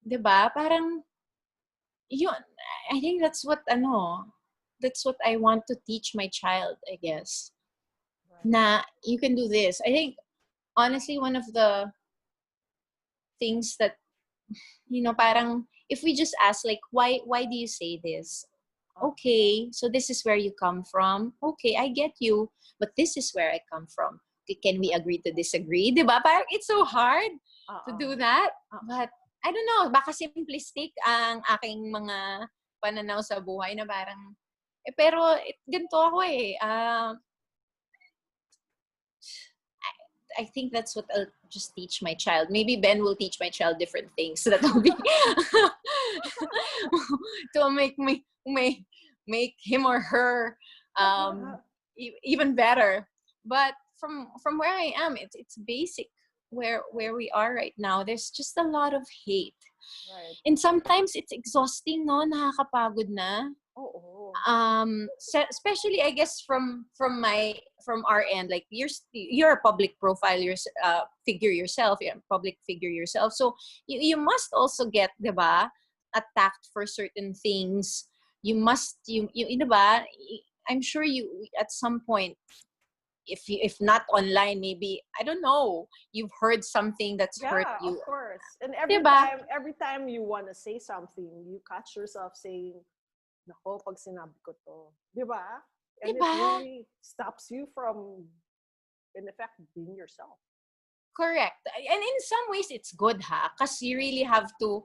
'Di ba? Parang yun, I think that's what I want to teach my child, I guess. Right. Na you can do this. I think honestly one of the things that parang if we just ask like why do you say this? Okay, so this is where you come from. Okay, I get you, but this is where I come from. Okay, can we agree to disagree? Diba? Parang it's so hard to do that. But I don't know, baka simplistic ang aking mga pananaw sa buhay na parang pero ganito ako eh. I think that's what I'll just teach my child. Maybe Ben will teach my child different things so that will be to make him or her even better. But from where I am, it's basic where we are right now. There's just a lot of hate. Right. And sometimes it's exhausting, no? Nakakapagod na. Especially I guess from our end, like you're a public profile, figure yourself, you're a public figure yourself, so you must also get, diba, attacked for certain things. You diba, I'm sure you at some point, if not online, maybe I don't know, you've heard something that's hurt you. Of course. And every time you want to say something, you catch yourself saying, nako, pag sinabi ko to. Diba? And it really stops you from, in effect, being yourself. Correct. And in some ways, it's good, because you really have to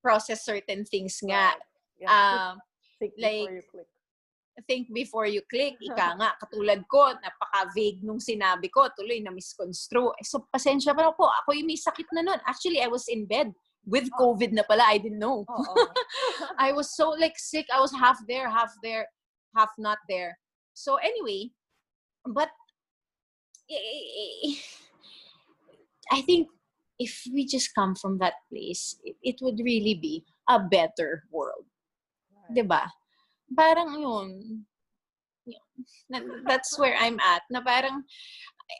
process certain things nga. Yeah. Think before you click. Think before you click. Ika nga, katulad ko, napaka-vague nung sinabi ko, tuloy na misconstrue. So, pasensya pa po. Ako yung may sakit na nun. Actually, I was in bed with COVID na pala. I didn't know. I was so sick. I was half there, half not there. So anyway, but I think if we just come from that place, it would really be a better world. Right. Diba? Parang yun. That's where I'm at. Na parang,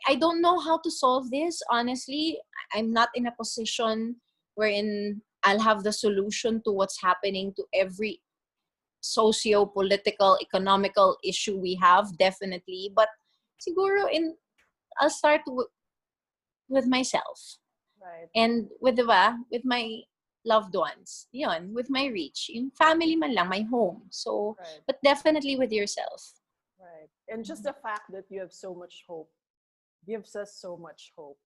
I don't know how to solve this, honestly. I'm not in a position wherein I'll have the solution to what's happening to every socio-political, economical issue we have, definitely. But siguro I'll start with myself. Right. And with my loved ones. Yun, with my reach. Yung family man lang, my home. So, right. But definitely with yourself. Right. And just the fact that you have so much hope gives us so much hope.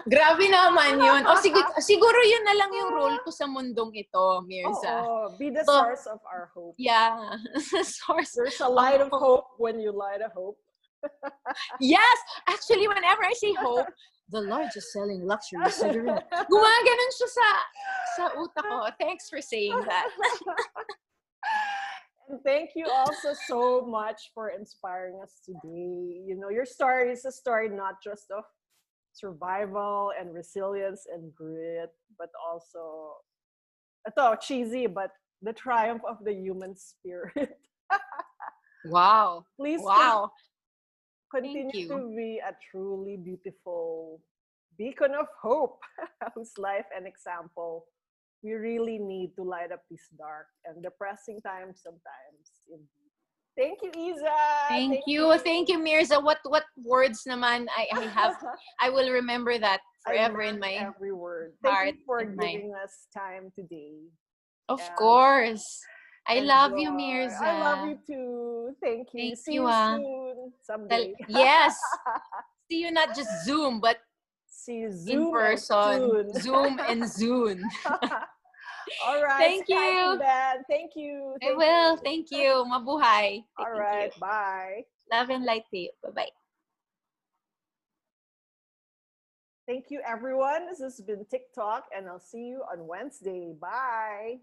Grabe naman yun. O siguro yun na lang yung role ko sa mundong ito, Myrza. Be the source of our hope. Yeah. Source. There's a light of hope when you light a hope. Yes! Actually, whenever I say hope, the largest selling luxury cigarette. Gumaganon siya sa utak ko. Thanks for saying that. And thank you also so much for inspiring us today. You know, your story is a story not just of survival and resilience and grit, but also, ito, cheesy, but the triumph of the human spirit. Wow. Please continue to be a truly beautiful beacon of hope, whose life and example we really need to light up these dark and depressing times sometimes. Thank you, Isa. Thank you, Myrza. What words naman I have? I will remember that forever in my every word. Heart. Thank you for giving us time today. Of course. I love you, Myrza. I love you too. Thank you. See you soon. Someday. Yes. See you not just Zoom, but See you in Zoom and person. soon. Zoom and Zoom. All right, Thank Skype you. and Ben. Thank you. I Thank will. you. Thank you. Mabuhay. All Thank you. right, bye. Love and light to you. Bye-bye. Thank you, everyone. This has been TikTok, and I'll see you on Wednesday. Bye.